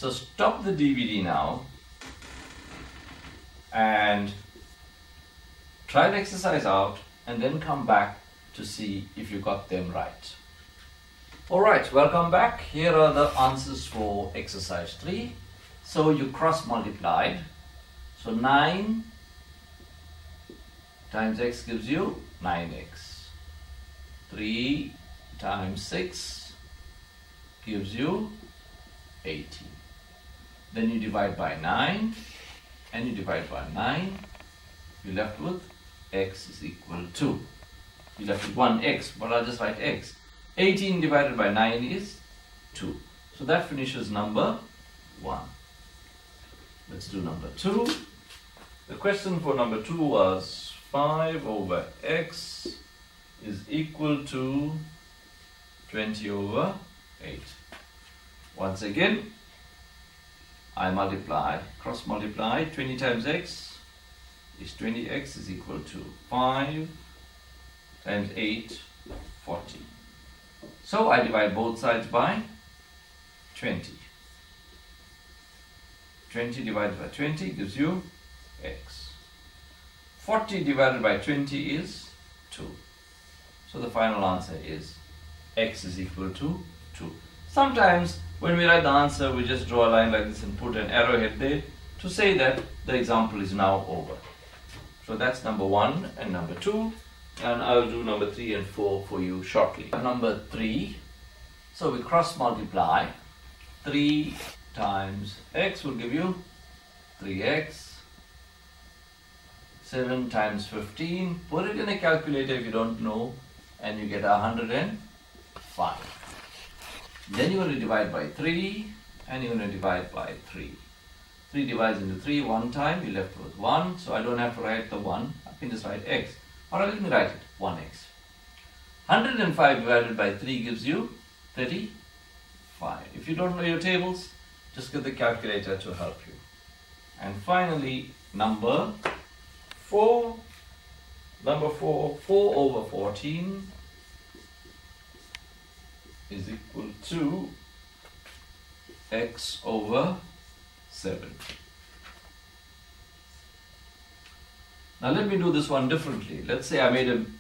So stop the DVD now and try the exercise out and then come back to see if you got them right. Alright, welcome back. Here are the answers for exercise 3. So you cross multiplied. So 9 times x gives you 9x. 3 times 6 gives you 18. Then you divide by 9 and you divide by 9. You're left with x is equal to. You're left with 1x, but I'll just write x. 18 divided by 9 is 2. So that finishes number 1. Let's do number 2. The question for number 2 was 5 over x is equal to 20 over 8. Once again, I multiply, cross multiply. 20 times x is 20x is equal to 5 times 8, 40. So I divide both sides by 20. 20 divided by 20 gives you x. 40 divided by 20 is 2. So the final answer is x is equal to 2. Sometimes when we write the answer, we just draw a line like this and put an arrowhead there to say that the example is now over. So that's number 1 and number 2. And I'll do number 3 and 4 for you shortly. Number 3. So we cross multiply. 3 times x will give you 3x. 7 times 15. Put it in a calculator if you don't know, and you get 105. Then you're going to divide by 3 and you're going to divide by 3. 3 divides into 3 one time, you're left with 1. So I don't have to write the 1, I can just write x. Or let me write it, 1x. 105 divided by 3 gives you 35. If you don't know your tables, just get the calculator to help you. And finally, number 4. Number 4, 4 over 14 is equal to x over 7. Now let me do this one differently. Let's say I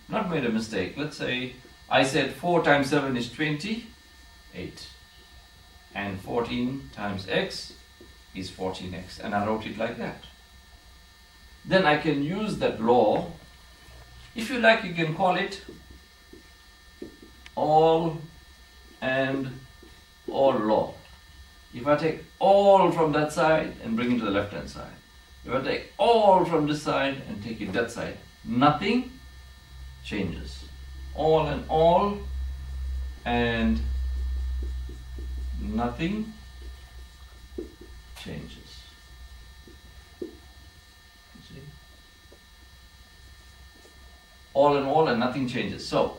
not made a mistake. Let's say I said 4 times 7 is 28. And 14 times x is 14x. And I wrote it like that. Then I can use that law. If you like, you can call it all and all law. If I take all from that side and bring it to the left hand side, if I take all from this side and take it that side, nothing changes. All and nothing changes. You see? All and nothing changes. So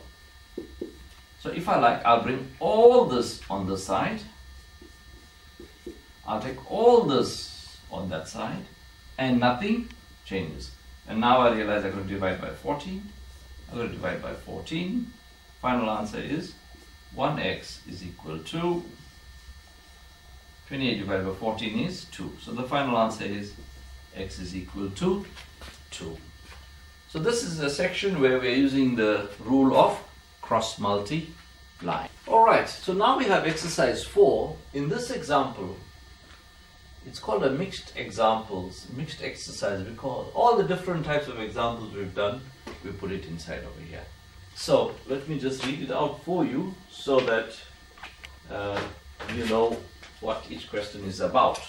if I like, I'll bring all this on this side. I'll take all this on that side and nothing changes. And now I realize I'm going to divide by 14. I'm going to divide by 14. Final answer is 1x is equal to 28 divided by 14 is 2. So the final answer is x is equal to 2. So this is a section where we're using the rule of cross multiply. Alright, so now we have exercise 4. In this example, it's called a mixed exercise, because all the different types of examples we've done, we put it inside over here. So let me just read it out for you so that you know what each question is about.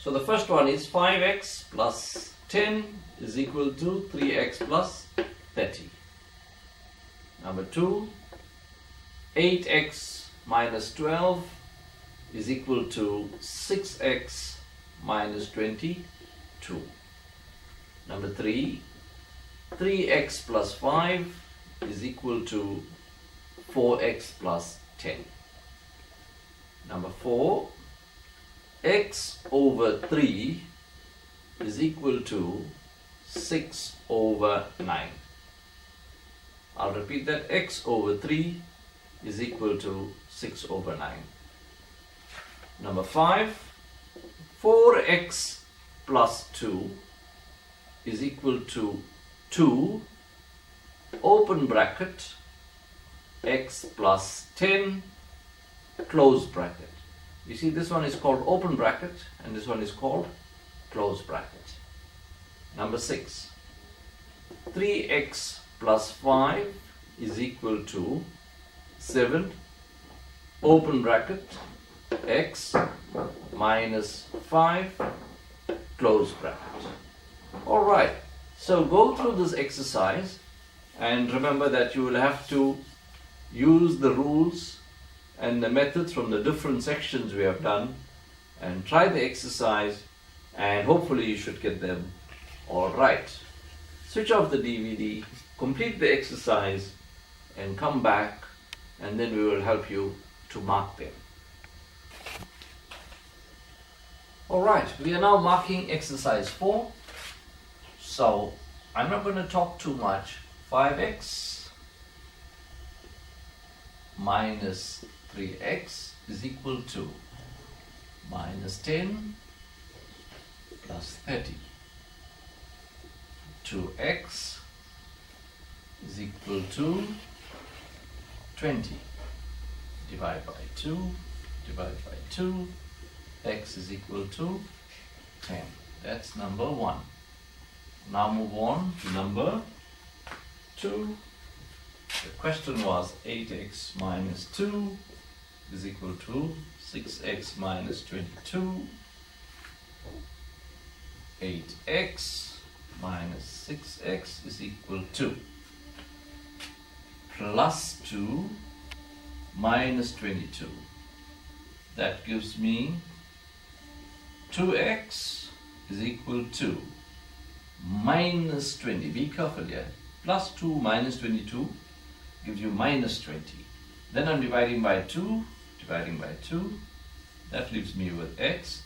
So the first one is 5x plus 10 is equal to 3x plus 30. Number 2, 8x minus 12 is equal to 6x minus 22. Number 3, 3x plus 5 is equal to 4x plus 10. Number 4, x over 3 is equal to 6 over 9. I'll repeat that. X over 3 is equal to 6 over 9. Number 5, 4x plus 2 is equal to 2, open bracket, x plus 10, close bracket. You see, this one is called open bracket and this one is called close bracket. Number 6. 3x plus 5 is equal to 7, open bracket, x minus 5, close bracket. Alright, so go through this exercise and remember that you will have to use the rules and the methods from the different sections we have done, and try the exercise, and hopefully you should get them all right. Switch off the DVD, complete the exercise and come back, and then we will help you to mark them. Alright, we are now marking exercise 4. So I'm not going to talk too much. 5x minus 3x is equal to minus 10 plus 30. 2x is equal to 20. Divide by 2, divide by 2, x is equal to 10. That's number 1. Now move on to number 2. The question was 8x minus 2 is equal to 6x minus 22. 8x minus 6x is equal to plus 2 minus 22. That gives me 2x is equal to minus 20. Be careful here. Plus 2 minus 22 gives you minus 20. Then I'm dividing by 2, dividing by 2. That leaves me with x.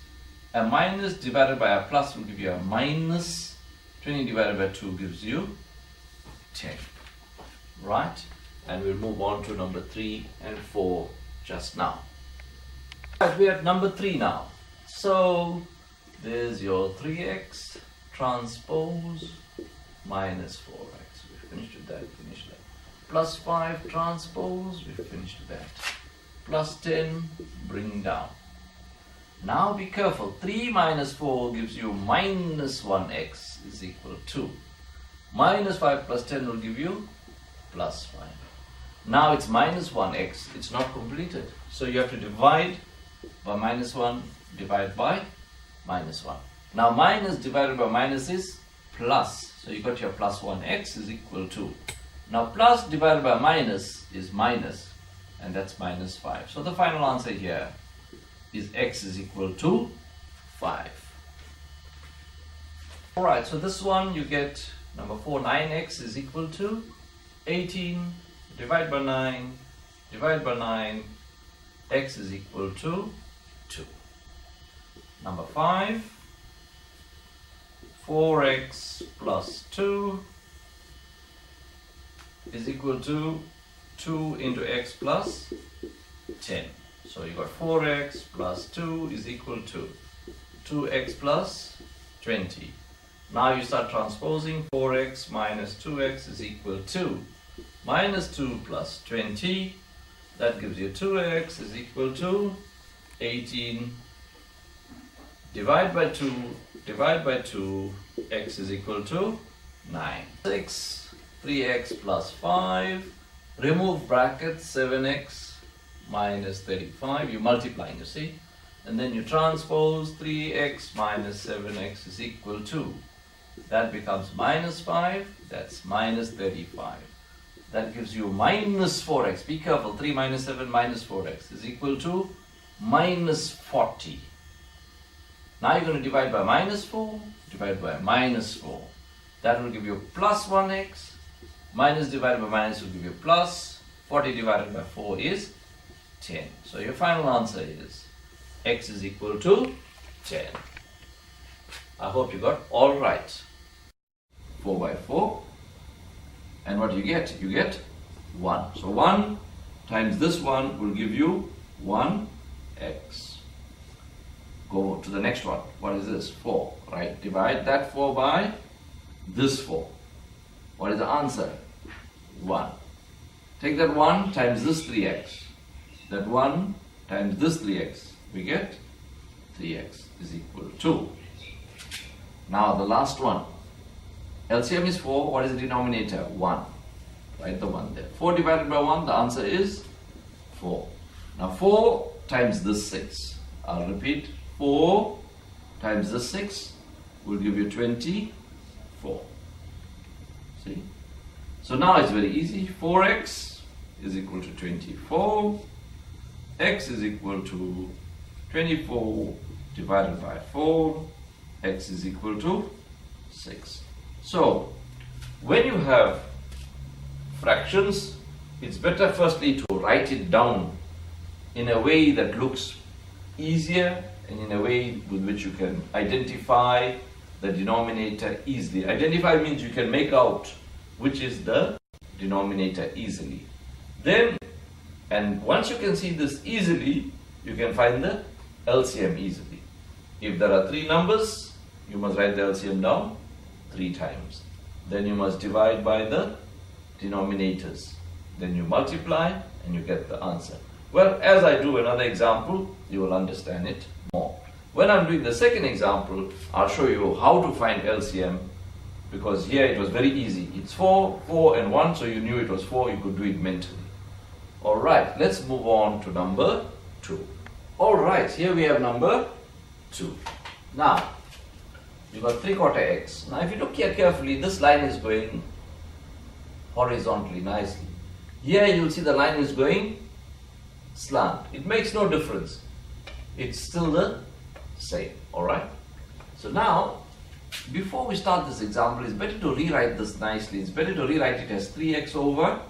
A minus divided by a plus will give you a minus. 20 divided by 2 gives you 10. Right? And we'll move on to number 3 and 4 just now. Right, we're at number 3 now. So there's your 3x transpose minus 4x. We finished with that, finished that. Plus 5 transpose, we finished with that. Plus 10, bring down. Now be careful. 3 minus 4 gives you minus 1x is equal to. Minus 5 plus 10 will give you plus 5. Now it's minus 1x. It's not completed. So you have to divide by minus 1, divide by minus 1. Now minus divided by minus is plus. So you got your plus 1x is equal to. Now plus divided by minus is minus, and that's minus 5. So the final answer here is x is equal to 5. Alright, so this one you get number 4, 9x is equal to 18. Divide by 9, divide by 9, x is equal to 2. Number 5, 4x plus 2 is equal to 2 into x plus 10. So you got 4x plus 2 is equal to 2x plus 20. Now you start transposing. 4x minus 2x is equal to minus 2 plus 20. That gives you 2x is equal to 18. Divide by 2, divide by 2, x is equal to 9. 6, 3x plus 5. Remove brackets, 7x minus 35. You're multiplying, you see. And then you transpose 3x minus 7x is equal to. That becomes minus 5. That's minus 35. That gives you minus 4x. Be careful. 3 minus 7 minus 4x is equal to minus 40. Now you're going to divide by minus 4. Divide by minus 4. That will give you plus 1x. Minus divided by minus will give you plus. 40 divided by 4 is 10. So your final answer is x is equal to 10. I hope you got all right. 4 by 4. And what do you get? You get 1. So 1 times this one will give you 1x. go to the next one. What is this? 4, right? Divide that 4 by this 4. What is the answer? 1. Take that 1 times this 3x. That 1 times this 3x. We get 3x is equal to. Now the last one. LCM is 4. What is the denominator? 1. Write the 1 there. 4 divided by 1, the answer is 4. Now 4 times this 6. I'll repeat. 4 times this 6 will give you 24. See? So now it's very easy. 4x is equal to 24. X is equal to 24 divided by 4. X is equal to 6. So, when you have fractions, it's better firstly to write it down in a way that looks easier and in a way with which you can identify the denominator easily. Identify means you can make out which is the denominator easily. Then, and once you can see this easily, you can find the LCM easily. If there are 3 numbers, you must write the LCM down 3 times. Then you must divide by the denominators. Then you multiply and you get the answer. Well, as I do another example, you will understand it more. When I'm doing the second example, I'll show you how to find LCM, because here it was very easy. It's 4, 4 and 1, so you knew it was 4, you could do it mentally. Alright, let's move on to number 2. Alright, here we have number 2. Now, you've got 3/4 x. Now if you look here carefully, this line is going horizontally nicely. Here you'll see the line is going slant. It makes no difference. It's still the same, alright? So now, before we start this example, it's better to rewrite this nicely. It's better to rewrite it as 3x over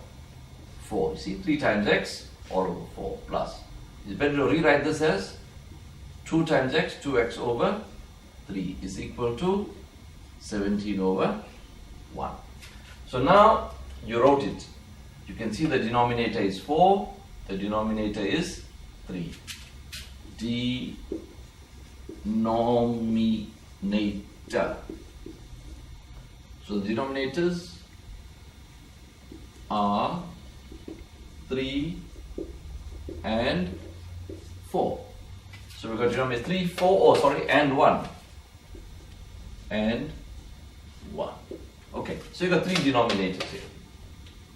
4. You see, 3 times x all over 4 plus. It's better to rewrite this as 2 times x, 2x over 3 is equal to 17 over 1. So now you wrote it. You can see the denominator is 4, the denominator is 3. Denominator. So the denominators are 3 and 4. So we've got denominator 3, 4, and 1. And 1. Okay, so you've got 3 denominators here.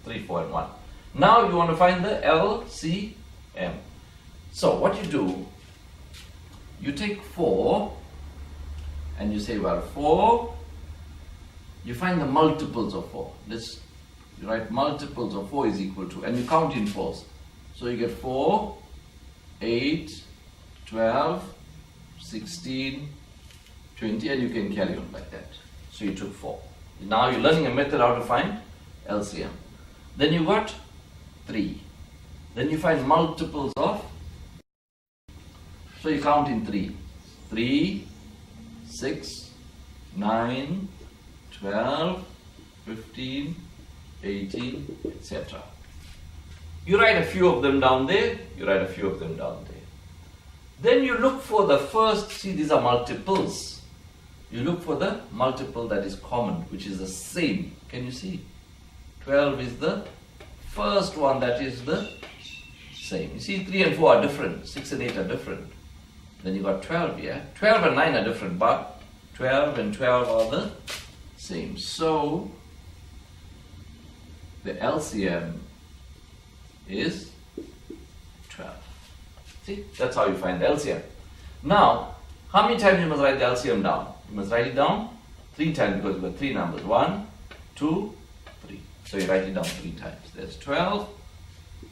3, 4 and 1. Now you want to find the LCM. So what you do, you take 4 and you say, well, 4, you find the multiples of 4. You write multiples of 4 is equal to, and you count in 4s. So you get 4, 8, 12, 16, 20, and you can carry on like that. So you took 4. Now you're learning a method how to find LCM. Then you got 3. Then you find multiples of, so you count in 3. 3, 6, 9, 12, 15, 18, etc. You write a few of them down there, you write a few of them down there. Then you look for the first, see these are multiples. You look for the multiple that is common, which is the same. Can you see? 12 is the first one that is the same. You see 3 and 4 are different, 6 and 8 are different. Then you got 12 here. 12 and 9 are different, but 12 and 12 are the same. So the LCM is 12. See, that's how you find the LCM. Now, how many times you must write the LCM down? You must write it down 3 times because you've got 3 numbers. 1, 2, 3. So you write it down 3 times. There's 12,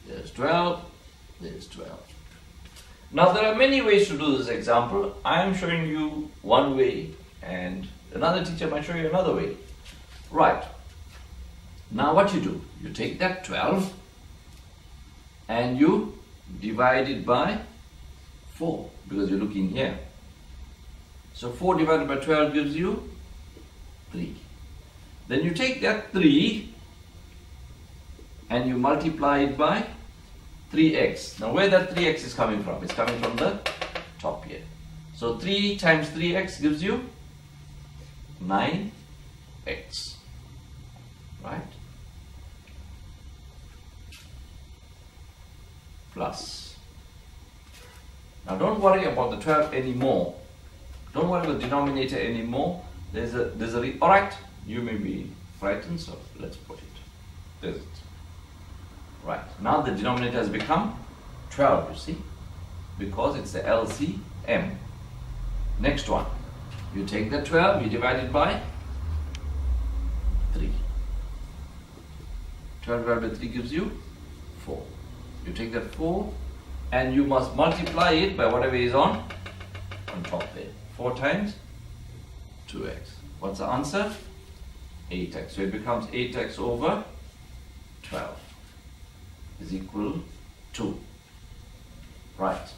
there's 12, there's 12. Now there are many ways to do this example. I am showing you one way and another teacher might show you another way. Right. Now what you do? You take that 12 and you divide it by 4 because you're looking here. So 4 divided by 12 gives you 3. Then you take that 3 and you multiply it by 3x. Now where that 3x is coming from? It's coming from the top here. So 3 times 3x gives you 9x. Right? Plus. Now don't worry about the 12 anymore. Don't worry about the denominator anymore. Alright, you may be frightened, so let's put it. There's it. Right, now the denominator has become 12, you see, because it's the LCM. Next one, you take the 12, you divide it by 3. 12 divided by 3 gives you 4. You take that 4 and you must multiply it by whatever is on top there. 4 times 2x. What's the answer? 8x. So it becomes 8x over 12 is equal to. Right.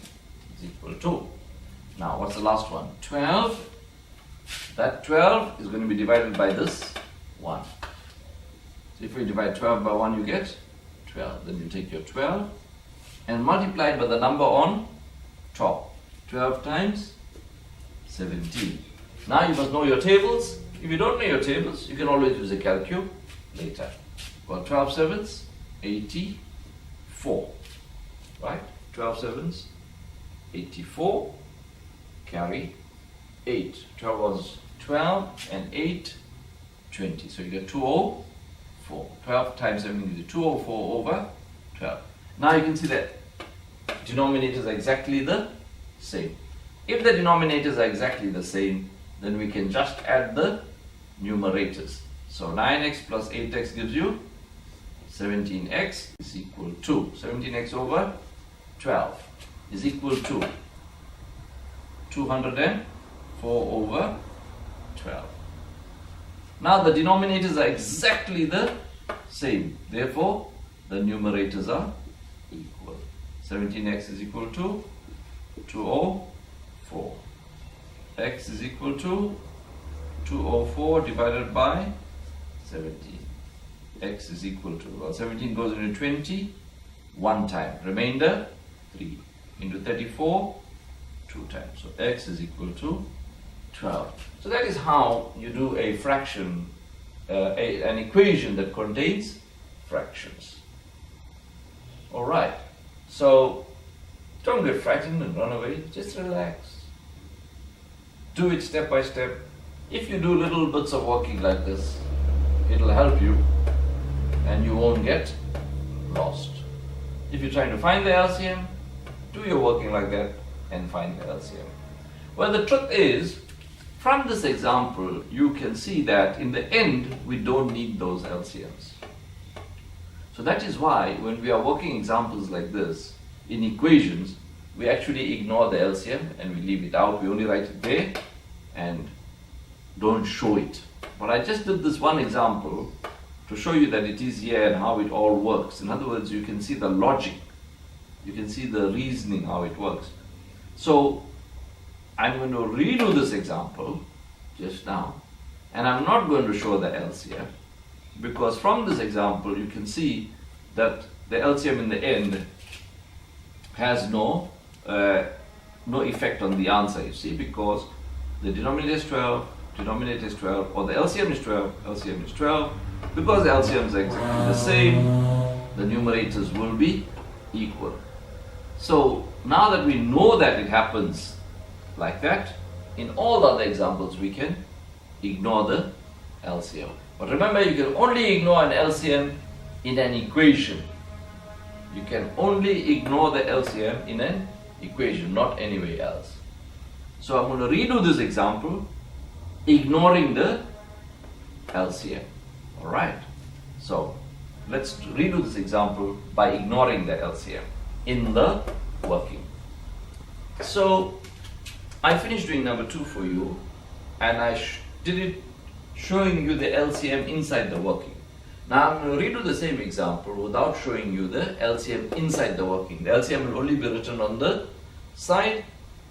Is equal to. Now what's the last one? 12. That 12 is going to be divided by this 1. So if we divide 12 by 1, you get 12. Then you take your 12 and multiply it by the number on top. 12 times 17. Now you must know your tables. If you don't know your tables, you can always use a calculator. Well, 12 sevens, 84. Right? 12 sevens, 84. Carry 8. 12 was 12 and 8, 20. So you get 204. 12 times 17 gives you 204 over 12. Now you can see that denominators are exactly the same. If the denominators are exactly the same, then we can just add the numerators. So 9x plus 8x gives you 17x is equal to 17x over 12 is equal to 204 over 12. Now the denominators are exactly the same. Therefore, the numerators are equal. 17x is equal to 204. X is equal to 204 divided by 17. X is equal to, well, 17 goes into 20 one time. Remainder 3 into 34 2 times. So x is equal to 12. So that is how you do a fraction, an equation that contains fractions. Alright, so don't get frightened and run away, just relax. Do it step by step. If you do little bits of working like this, it'll help you and you won't get lost. If you're trying to find the LCM, do your working like that and find the LCM. Well, the truth is, from this example, you can see that in the end, we don't need those LCMs. So that is why when we are working examples like this, in equations, we actually ignore the LCM and we leave it out. We only write it there and don't show it. But I just did this one example to show you that it is here and how it all works. In other words, you can see the logic. You can see the reasoning, how it works. So I'm going to redo this example just now, and I'm not going to show the LCM, because from this example you can see that the LCM in the end has no effect on the answer, you see, because the denominator is 12, denominator is 12, or the LCM is 12, LCM is 12. Because the LCMs are exactly the same, the numerators will be equal. So now that we know that it happens like that, in all other examples we can ignore the LCM. But remember, you can only ignore an LCM in an equation. You can only ignore the LCM in an equation, not anywhere else. So I'm going to redo this example, ignoring the LCM. Alright, so let's redo this example by ignoring the LCM in the working. So I finished doing number 2 for you, and I did it showing you the LCM inside the working. Now I'm going to redo the same example without showing you the LCM inside the working. The LCM will only be written on the side,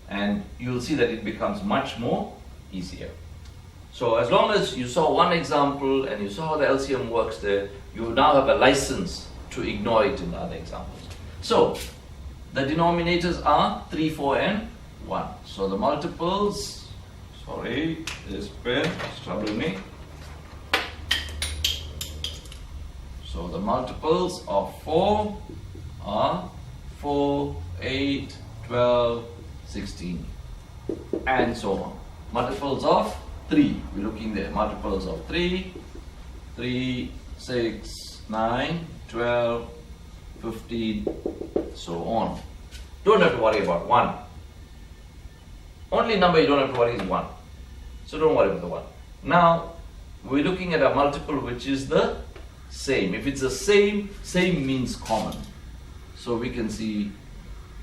and you'll see that it becomes much more easier. So as long as you saw one example and you saw how the LCM works there, you now have a license to ignore it in the other examples. So the denominators are 3, 4 and 1. So the multiples, sorry, this pen is troubling me. So the multiples of 4 are 4, 8, 12, 16, and so on. Multiples of 3, we're looking there. Multiples of 3, 6, 9, 12, 15, so on. Don't have to worry about 1. Only number you don't have to worry is 1. So don't worry about the 1. Now, we're looking at a multiple which is the same. If it's the same, same means common. So we can see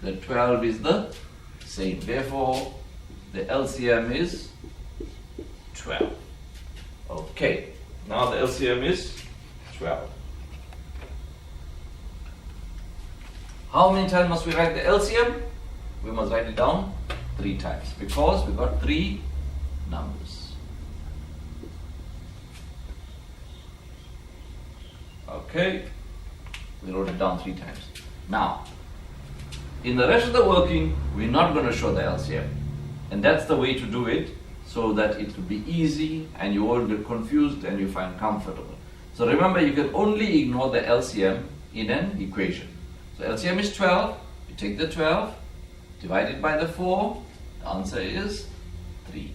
that 12 is the same. Therefore, the LCM is 12. Okay, now the LCM is 12. How many times must we write the LCM? We must write it down 3 times because we got 3 numbers. Okay, we wrote it down 3 times. Now, in the rest of the working, we're not going to show the LCM. And that's the way to do it so that it will be easy and you won't get confused and you find comfortable. So remember, you can only ignore the LCM in an equation. So LCM is 12. You take the 12, divide it by the 4. The answer is 3.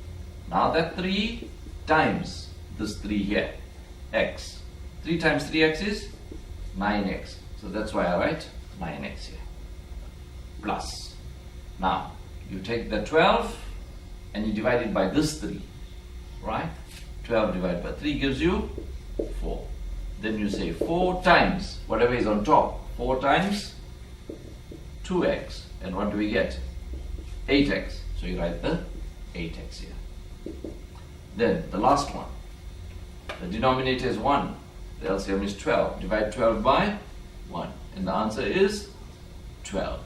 Now that 3 times this 3 here, x. 3 times 3x is 9x. So that's why I write 9x here. Plus. Now, you take the 12 and you divide it by this 3. Right? 12 divided by 3 gives you 4. Then you say 4 times whatever is on top. 4 times 2x. And what do we get? 8x. So you write the 8x here. Then the last one. The denominator is 1. The LCM is 12. Divide 12 by 1. And the answer is 12.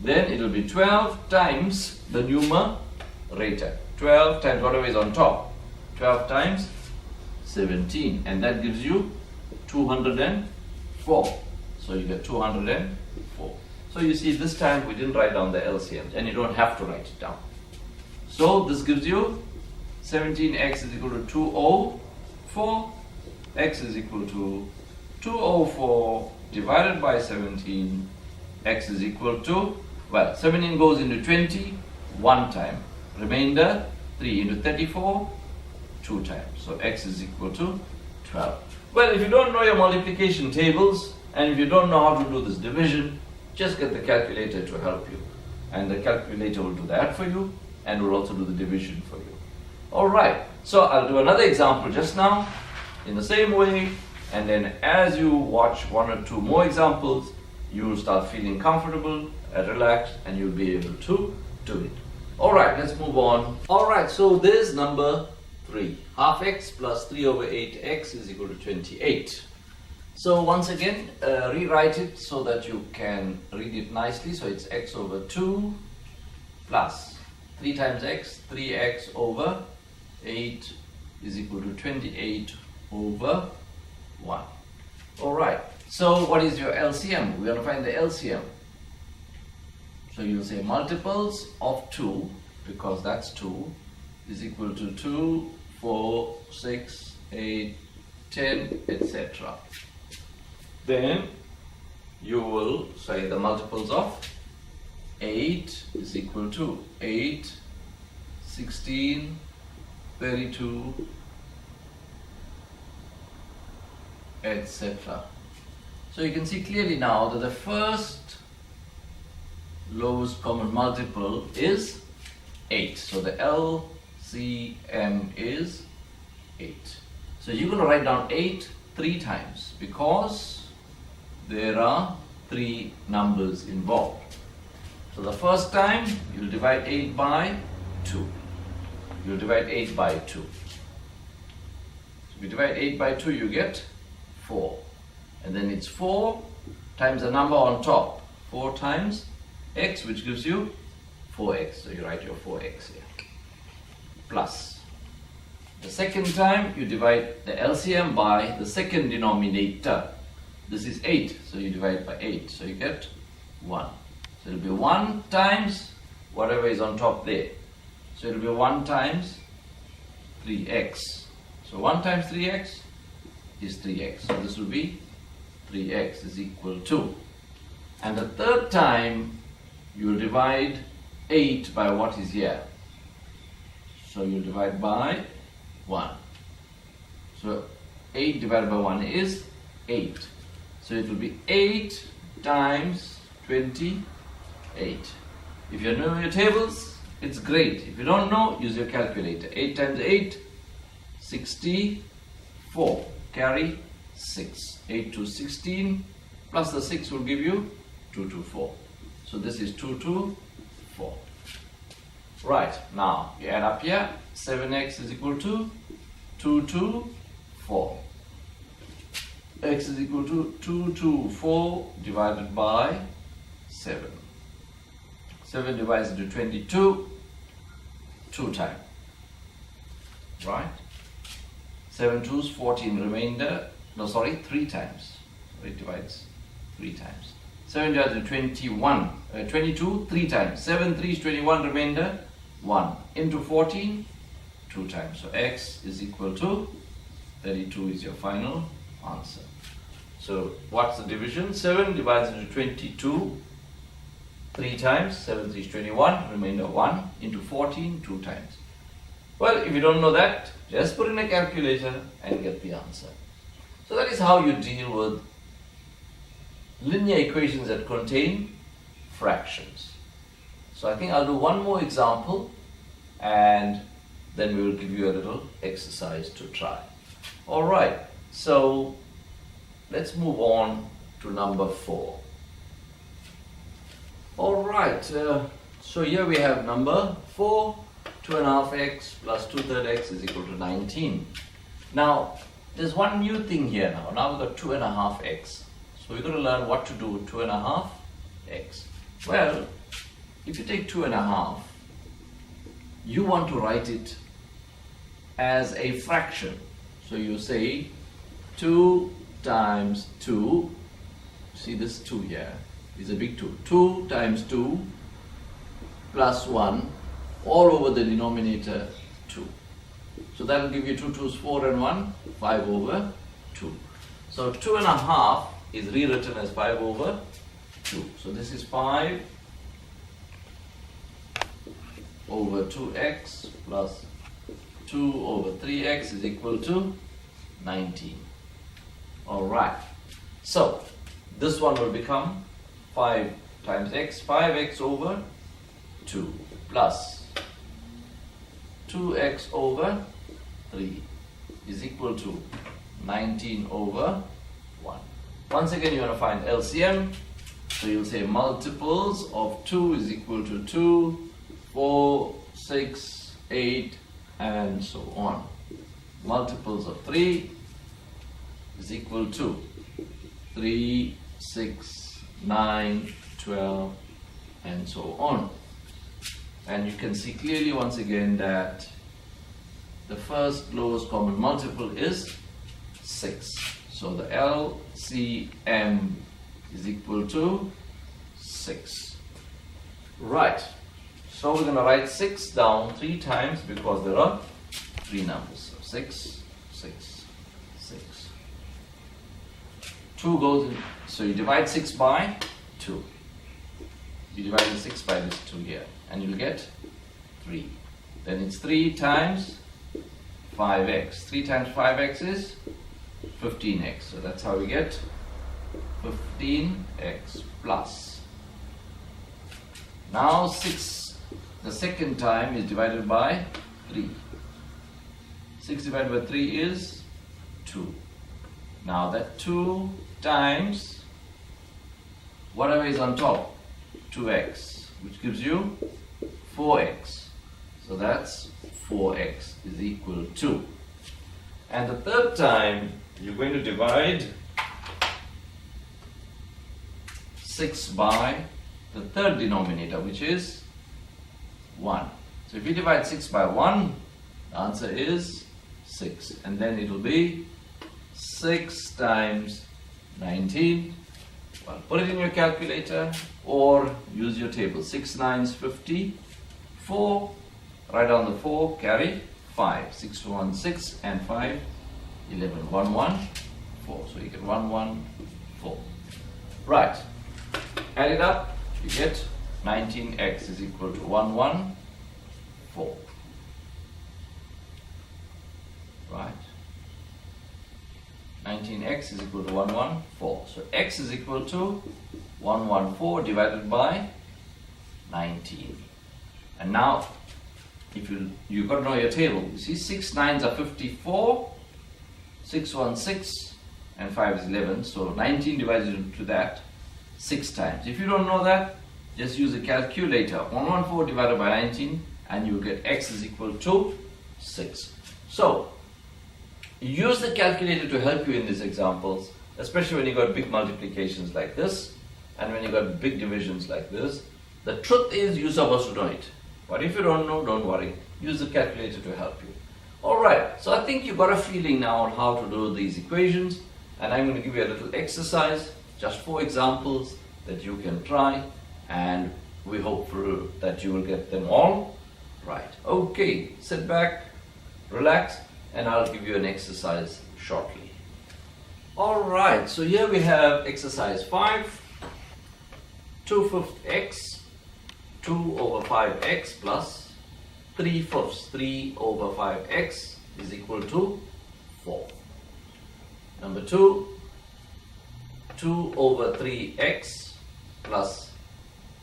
Then it will be 12 times the numerator. 12 times whatever is on top. 12 times 17. And that gives you 204. So you get 204. So you see, this time we didn't write down the LCM, and you don't have to write it down. So this gives you 17x is equal to 204. X is equal to 204 divided by 17. X is equal to, well, 17 goes into 20 one time. Remainder 3 into 34 2 times. So x is equal to 12. Well, if you don't know your multiplication tables and if you don't know how to do this division, just get the calculator to help you. And the calculator will do that for you and will also do the division for you. Alright, so I'll do another example just now in the same way, and then as you watch 1 or 2 more examples, you will start feeling comfortable, relaxed, and you'll be able to do it. Alright, let's move on. Alright, so there's number 3. Half x plus 3 over 8x is equal to 28. So once again, rewrite it so that you can read it nicely. So it's x over 2 plus 3 times x, 3x over 8 is equal to 28 over 1. Alright, so what is your LCM? We're going to find the LCM. So you'll say multiples of 2, because that's 2, is equal to 2, 4, 6, 8, 10, etc. Then you will say the multiples of 8 is equal to 8, 16, 32, etc. So you can see clearly now that the first lowest common multiple is 8. So the LCM is 8. So you're going to write down 8 3 times because there are 3 numbers involved. So the first time you'll divide 8 by 2. You'll divide 8 by 2. So if you divide 8 by 2, you get 4. And then it's 4 times the number on top. 4 times x, which gives you 4x. So you write your 4x here. Plus. The second time you divide the LCM by the second denominator. This is 8, so you divide by 8. So you get 1. So it will be 1 times whatever is on top there. So it will be 1 times 3x. So 1 times 3x is 3x. So this will be 3x is equal to. And the third time you will divide 8 by what is here. So you will divide by 1. So 8 divided by 1 is 8. So it will be 8 times 28. If you know your tables, it's great. If you don't know, use your calculator. 8 times 8, 64. Carry 6. 8 to 16 plus the 6 will give you 224. So this is 224. Right, now you add up here. 7x is equal to 224. X is equal to 224 divided by 7. 7 divides into 22, 2 times. Right? 7 2s 14 remainder. No, sorry, 3 times. So it divides 3 times. 7 divides into 22, 3 times. 7 3 is 21 remainder, 1. Into 14, 2 times. So x is equal to 32 is your final answer. So what's the division? 7 divides into 22 3 times. 7 3 is 21, remainder 1. Into 14, 2 times. Well, if you don't know that, just put in a calculator and get the answer. So that is how you deal with linear equations that contain fractions. So I think I'll do one more example and then we will give you a little exercise to try. Alright, so let's move on to number 4. Alright, so here we have number 4, 2.5x plus 2/3 x is equal to 19. Now, there's one new thing here now. Now we've got 2.5x. So we're going to learn what to do with 2.5x. Well, if you take 2.5, you want to write it as a fraction. So you say 2 times 2, see this 2 here is a big 2. 2 times 2 plus 1 all over the denominator 2. So that will give you 2 2's 4 and 1, 5 over 2. So 2.5 is rewritten as 5 over 2. So this is 5 over 2x plus 2 over 3x is equal to 19. Alright, so this one will become 5 times x, 5x over 2 plus 2x over 3 is equal to 19 over 1. Once again, you want to find LCM. So you'll say multiples of 2 is equal to 2, 4, 6, 8, and so on. Multiples of 3 is equal to 3, 6, 9, 12, and so on. And you can see clearly once again that the first lowest common multiple is 6. So the LCM is equal to 6. Right. So we're going to write 6 down 3 times because there are 3 numbers. So 6, 6, 6. 2 goes in. So you divide 6 by 2. You divide the 6 by this 2 here. And you'll get 3. Then it's 3 times 5x. 3 times 5x is 15x. So that's how we get 15x plus. Now 6, the second time is divided by 3. 6 divided by 3 is 2. Now that 2 times whatever is on top, 2x, which gives you 4x. So that's 4x is equal to. And the third time, you're going to divide 6 by the third denominator, which is 1. So if you divide 6 by 1, the answer is 6. And then it will be 6 times 19 Well, put it in your calculator or use your table. 6 9s 50. 4, write down the 4, carry 5. 6 1 6 and 5 11. 1 1 4. So you get 1 1 4. Right. Add it up. You get 19x is equal to 1 1 4. Right. 19x is equal to 114. So x is equal to 114 divided by 19. And now, if you've got to know your table. You see, 6 9s are 54, 6 1 6, and 5 is 11. So 19 divided into that 6 times. If you don't know that, just use a calculator. 114 divided by 19, and you get x is equal to 6. So use the calculator to help you in these examples, especially when you got big multiplications like this and when you got big divisions like this. The truth is you're supposed to know it. But if you don't know, don't worry. Use the calculator to help you. Alright, so I think you got a feeling now on how to do these equations, and I'm going to give you a little exercise, just 4 examples that you can try, and we hope that you will get them all right. Okay, sit back, relax, and I'll give you an exercise shortly. Alright, so here we have exercise 5. 2/5 x, 2 over 5x plus 3/5. 3 over 5x is equal to 4. Number 2, 2 over 3x plus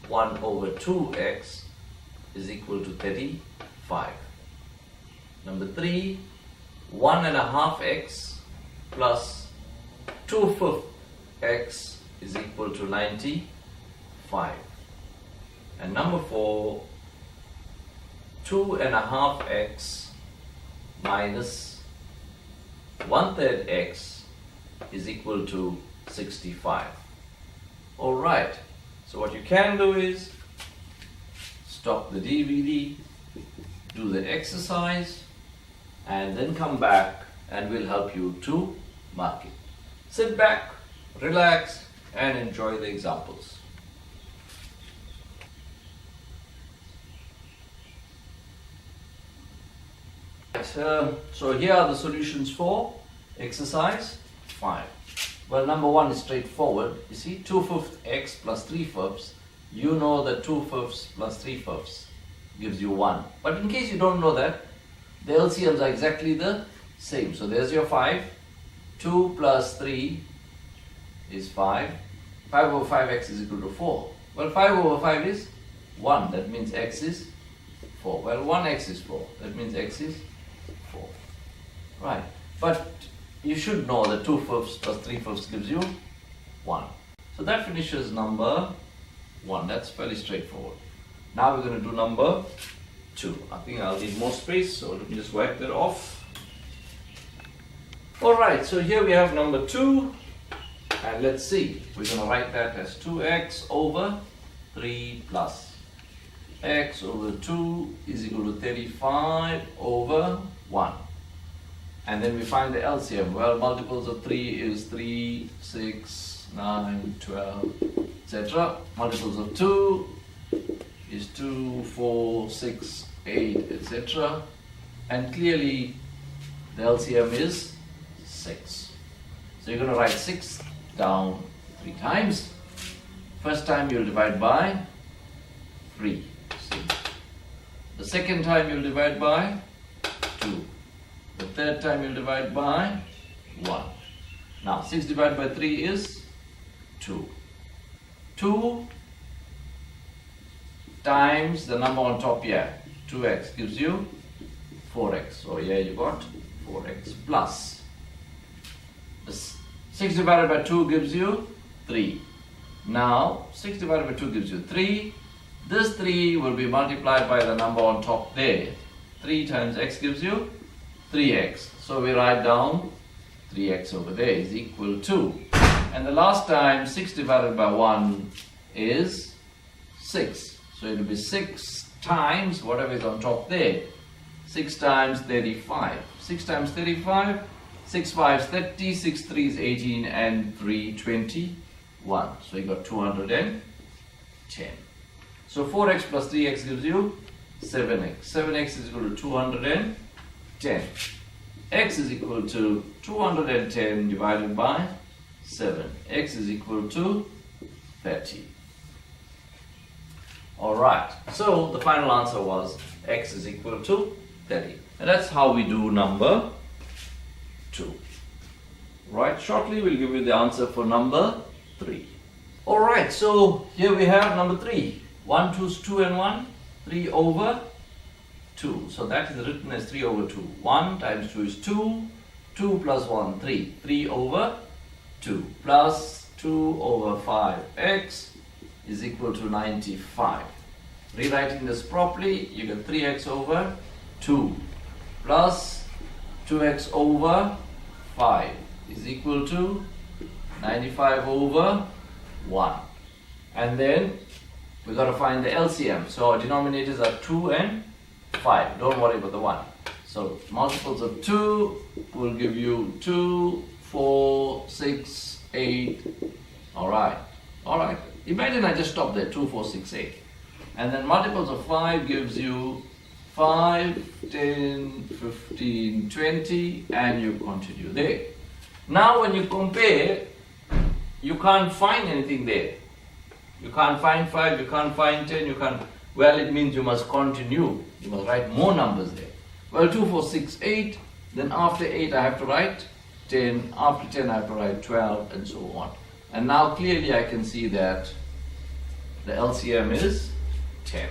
1 over 2x is equal to 35. Number 3, 1.5x plus 2/5 x is equal to 95. And number 4, 2.5x minus 1/3 x is equal to 65. Alright, so what you can do is stop the DVD, do the exercise, and then come back and we'll help you to mark it. Sit back, relax, and enjoy the examples. So here are the solutions for exercise 5. Well, number 1 is straightforward. You see, 2/5 x plus 3/5. You know that 2/5 plus 3/5 gives you 1. But in case you don't know that, the LCMs are exactly the same. So there's your 5. 2 plus 3 is 5. 5 over 5x is equal to 4. Well, 5 over 5 is 1. That means x is 4. Well, 1x is 4. That means x is 4. Right. But you should know that 2/5 plus 3/5 gives you 1. So that finishes number 1. That's fairly straightforward. Now we're going to do number 2. I think I'll need more space, so let me just wipe that off. Alright, so here we have number 2. And let's see. We're going to write that as 2x over 3 plus x over 2 is equal to 35 over 1. And then we find the LCM. Well, multiples of 3 is 3, 6, 9, 12, etc. Multiples of 2 is 2, 4, 6, 8, etc. And clearly the LCM is 6. So you're going to write 6 down 3 times. First time you'll divide by 3. See? The second time you'll divide by 2. The third time you'll divide by 1. Now 6 divided by 3 is 2. 2 times the number on top here, 2x, gives you 4x. So here you got 4x plus. 6 divided by 2 gives you 3. Now 6 divided by 2 gives you 3. This 3 will be multiplied by the number on top there. 3 times x gives you 3x. So we write down 3x over there is equal to. And the last time 6 divided by 1 is 6. So it will be 6 times whatever is on top there. 6 times 35. 6 times 35. 6 5 is 30. 6 3 is 18. And 3 20. 1. So you got 210. So 4x plus 3x gives you 7x. 7x is equal to 210. X is equal to 210 divided by 7. X is equal to 30. Alright, so the final answer was x is equal to 30. And that's how we do number 2. Right, shortly we'll give you the answer for number 3. Alright, so here we have number 3. 1, 2 is 2 and 1. 3 over 2. So that is written as 3 over 2. 1 times 2 is 2. 2 plus 1, 3. 3 over 2 plus 2 over 5x is equal to 95. Rewriting this properly, you get 3x over 2 plus 2x over 5 is equal to 95 over 1. And then we got to find the LCM. So our denominators are 2 and 5. Don't worry about the 1. So multiples of 2 will give you 2, 4, 6, 8. Alright. Imagine I just stop there. 2, 4, 6, 8. And then multiples of 5 gives you 5, 10, 15, 20, and you continue there. Now when you compare, you can't find anything there. You can't find 5, you can't find 10, you can't. Well, it means you must continue. You must write more numbers there. Well, 2, 4, 6, 8. Then after 8 I have to write 10. After 10 I have to write 12 and so on. And now clearly I can see that the LCM is 10.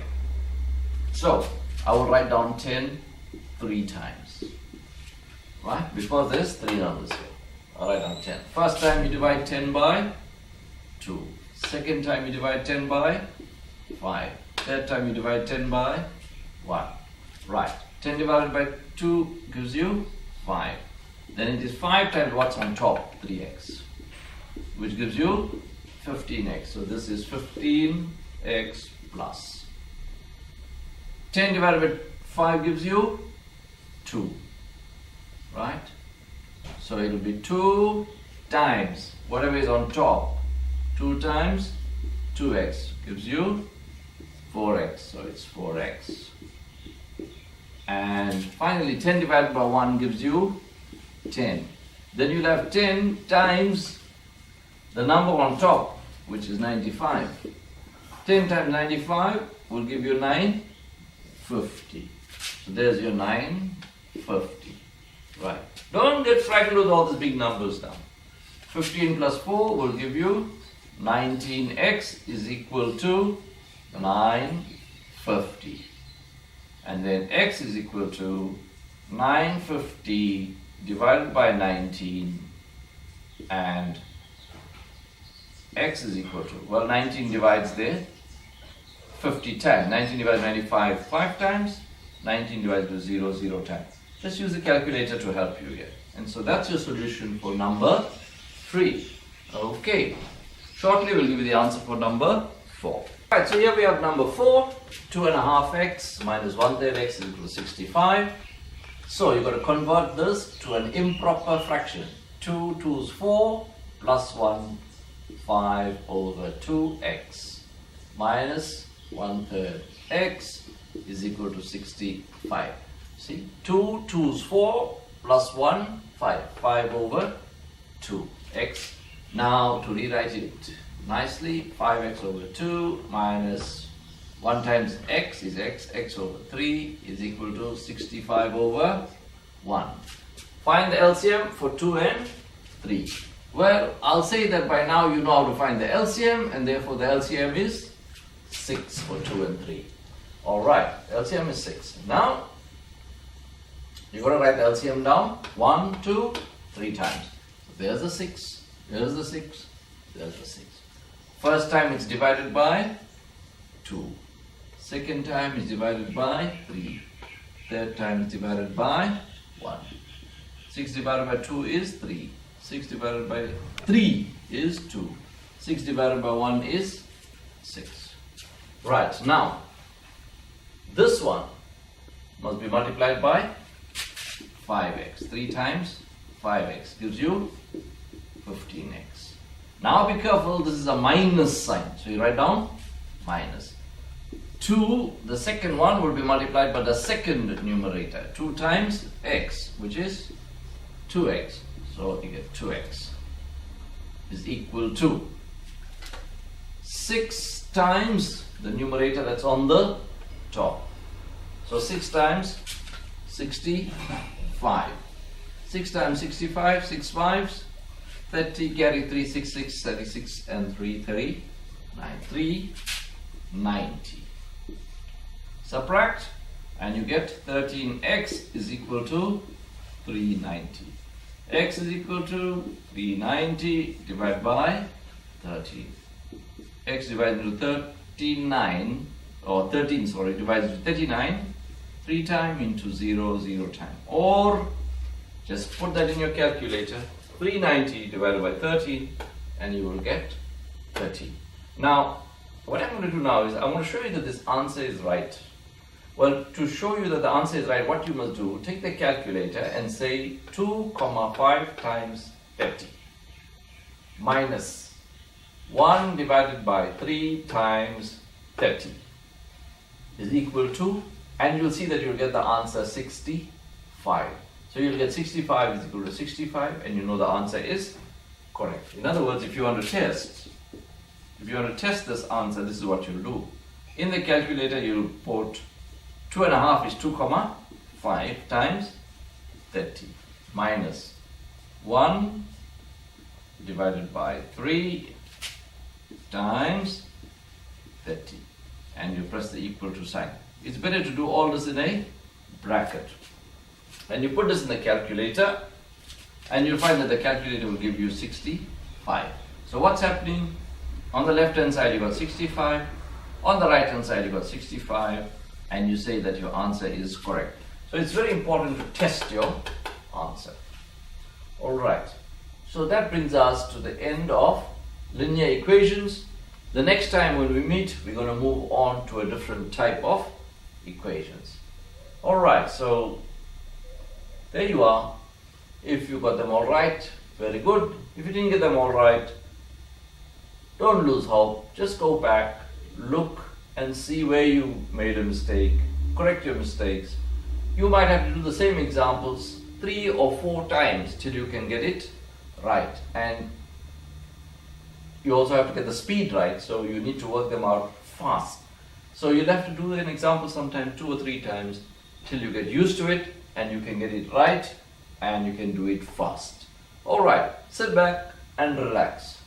So I will write down 10 3 times. Right? Because there's 3 numbers here. I'll write down 10. First time you divide 10 by 2. Second time you divide 10 by 5. Third time you divide 10 by 1. Right. 10 divided by 2 gives you 5. Then it is 5 times what's on top? 3x. Which gives you 15x. So this is 15x plus. 10 divided by 5 gives you 2. Right? So it will be 2 times whatever is on top. 2 times 2x gives you 4x. So it's 4x. And finally 10 divided by 1 gives you 10. Then you'll have 10 times the number on top, which is 95. 10 times 95 will give you 950. So there's your 950. Right. Don't get frightened with all these big numbers now. 15 plus 4 will give you 19x is equal to 950. And then x is equal to 950 divided by 19, and x is equal to, well, 19 divides there 50 times. 19 divided by 95 5 times. 19 divided by 0 0 times. Just use the calculator to help you here. And so that's your solution for number 3. Okay. Shortly we'll give you the answer for number 4. Right, so here we have number 4. 2.5x minus 1/3 x is equal to 65. So you've got to convert this to an improper fraction. 2 2's 4 plus 1 5 over 2x minus 1/3 x is equal to 65. See, 2 2's 4 plus 1 5 over 2x. Now to rewrite it nicely, 5x over 2 minus 1 times x is x over 3 is equal to 65 over 1. Find the LCM for 2 and 3. Well, I'll say that by now you know how to find the LCM, and therefore the LCM is 6 for 2 and 3. Alright, LCM is 6. Now, you've got to write the LCM down 1, 2, 3 times. So there's the 6, there's the 6, there's the 6. First time it's divided by 2. Second time is divided by 3. Third time is divided by 1. 6 divided by 2 is 3. 6 divided by 3 is 2. 6 divided by 1 is 6. Right, now this one must be multiplied by 5x. 3 times 5x gives you 15x. Now be careful, this is a minus sign. So you write down minus. 2, the second one will be multiplied by the second numerator. 2 times x, which is 2x. So you get 2x is equal to 6 times the numerator that's on the top. So 6 times 65. 6 times 65, 6 fives, 30, carry 3, 6, 6, 36, and 3, 39. 390. Subtract, and you get 13x is equal to 390. X is equal to 390 divided by 13. X divided into 39, or 13, sorry, divided into 39, 3 times into 0, 0 time. Or just put that in your calculator, 390 divided by 13, and you will get 30. Now, what I'm going to do now is I'm going to show you that this answer is right. Well, to show you that the answer is right, what you must do, take the calculator and say 2, 5 times 30 minus 1 divided by 3 times 30 is equal to, and you'll see that you'll get the answer 65. So you'll get 65 is equal to 65, and you know the answer is correct. In other words, if you want to test this answer, this is what you'll do. In the calculator, you'll put 2.5 is 2,5 times 30 minus 1 divided by 3 times 30, and you press the equal to sign. It's better to do all this in a bracket. And you put this in the calculator, and you'll find that the calculator will give you 65. So what's happening? On the left hand side you got 65, on the right hand side you got 65, and you say that your answer is correct. So it's very important to test your answer. Alright, so that brings us to the end of linear equations. The next time when we meet, we're going to move on to a different type of equations. Alright, so there you are. If you got them all right, very good. If you didn't get them all right, don't lose hope. Just go back, look and see where you made a mistake, correct your mistakes. You might have to do the same examples 3 or 4 times till you can get it right. And you also have to get the speed right, so you need to work them out fast. So you'll have to do an example sometimes 2 or 3 times till you get used to it and you can get it right and you can do it fast. Alright, sit back and relax.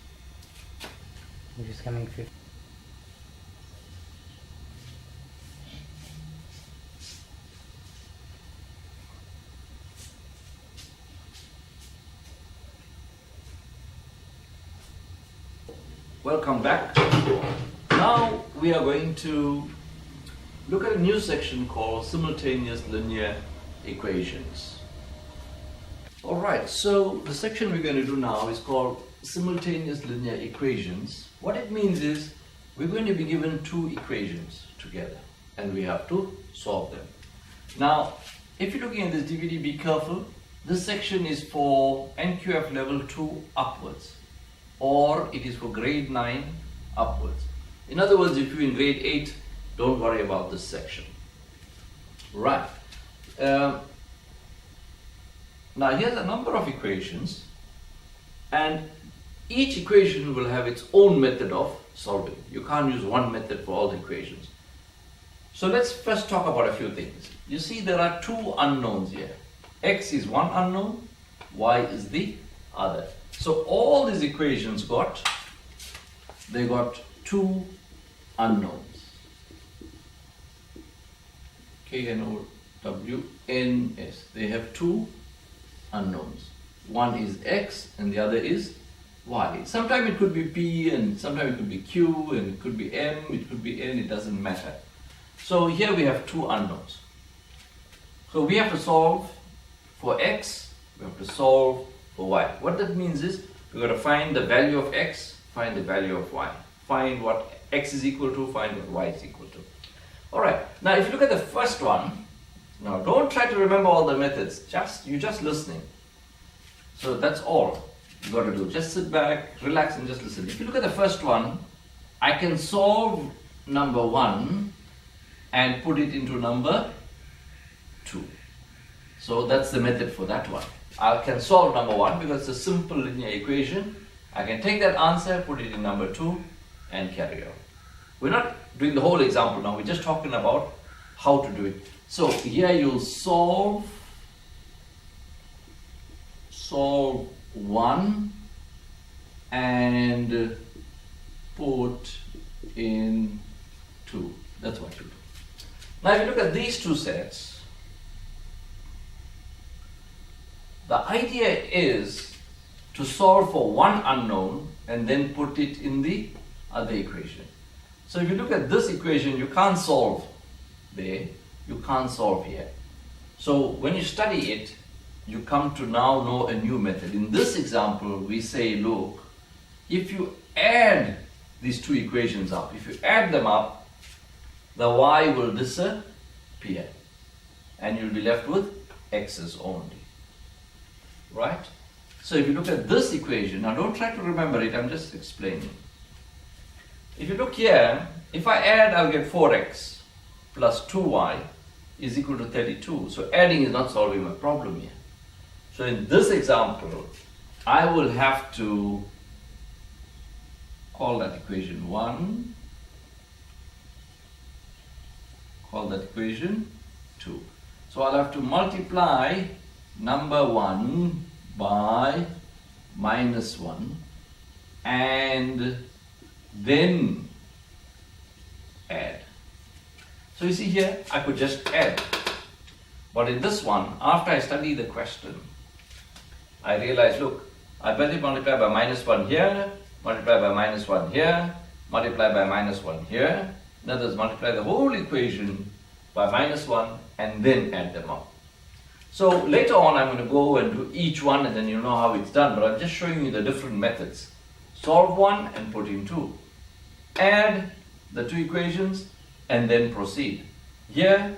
I'm just coming 50. Welcome back. Now we are going to look at a new section called simultaneous linear equations. Alright, so the section we're going to do now is called simultaneous linear equations. What it means is we're going to be given 2 equations together and we have to solve them. Now, if you're looking at this DVD, be careful. This section is for NQF level 2 upwards, or it is for grade 9 upwards. In other words, if you're in grade 8, don't worry about this section. Right. Now here's a number of equations, and each equation will have its own method of solving. You can't use one method for all the equations. So let's first talk about a few things. You see there are 2 unknowns here. X is one unknown, Y is the other. So all these equations got 2 unknowns. K-N-O-W-N-S. They have 2 unknowns. One is X and the other is Y. Sometimes it could be P, and sometimes it could be Q, and it could be M, it could be N, it doesn't matter. So here we have 2 unknowns. So we have to solve for X, we have to solve for Y. What that means is we've got to find the value of X, find the value of Y. Find what X is equal to, find what Y is equal to. Alright, now if you look at the first one, now don't try to remember all the methods, you're just listening. So that's all. you got to do. Just sit back, relax and just listen. If you look at the first one, I can solve number 1 and put it into number 2. So that's the method for that one. I can solve number 1 because it's a simple linear equation. I can take that answer, put it in number 2 and carry on. We're not doing the whole example now, we're just talking about how to do it. So here you'll solve 1 and put in 2. That's what you do. Now if you look at these two sets, the idea is to solve for one unknown and then put it in the other equation. So if you look at this equation, you can't solve there, you can't solve here. So when you study it, you come to now know a new method. In this example, we say, look, if you add these two equations up, if you add them up, the y will disappear and you'll be left with x's only. Right? So if you look at this equation, now don't try to remember it, I'm just explaining. If you look here, if I add, I'll get 4x plus 2y is equal to 32. So adding is not solving my problem here. So in this example, I will have to call that equation 1, call that equation 2. So I'll have to multiply number 1 by minus 1 and then add. So you see here, I could just add. But in this one, after I study the question, I realize, look, I better multiply by minus 1 here, multiply by minus 1 here, multiply by minus 1 here. In other words, multiply the whole equation by minus 1 and then add them up. So later on, I'm going to go and do each one and then you know how it's done. But I'm just showing you the different methods. Solve one and put in 2. Add the two equations and then proceed. Here,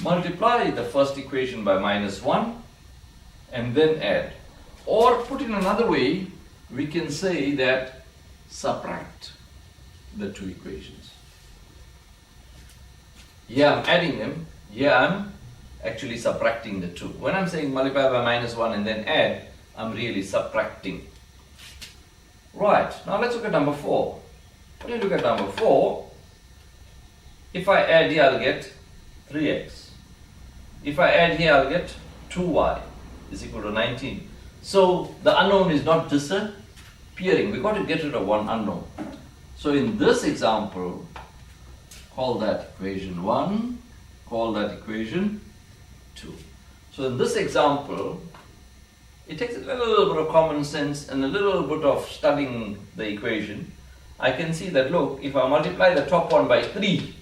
multiply the first equation by minus 1 and then add. Or put in another way, we can say that subtract the two equations. Here I'm adding them, here I'm actually subtracting the 2. When I'm saying multiply by minus 1 and then add, I'm really subtracting. Right, now let's look at number 4. When you look at number 4, if I add here, I'll get 3x. If I add here, I'll get 2y is equal to 19. So the unknown is not disappearing. We've got to get rid of one unknown. So in this example, call that equation 1, call that equation 2. So in this example, it takes a little bit of common sense and a little bit of studying the equation. I can see that, look, if I multiply the top one by 3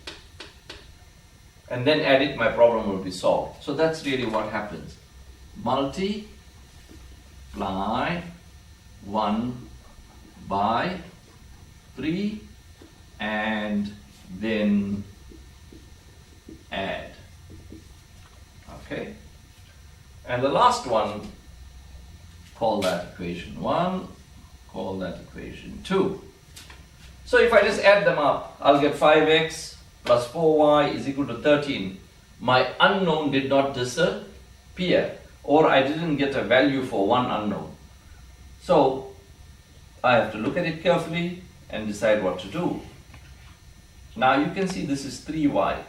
and then add it, my problem will be solved. So that's really what happens. Multiply 1 by 3 and then add. Okay? And the last one, call that equation 1, call that equation 2. So if I just add them up, I'll get 5x plus 4y is equal to 13. My unknown did not disappear, or I didn't get a value for one unknown. So I have to look at it carefully and decide what to do. Now you can see this is 3y.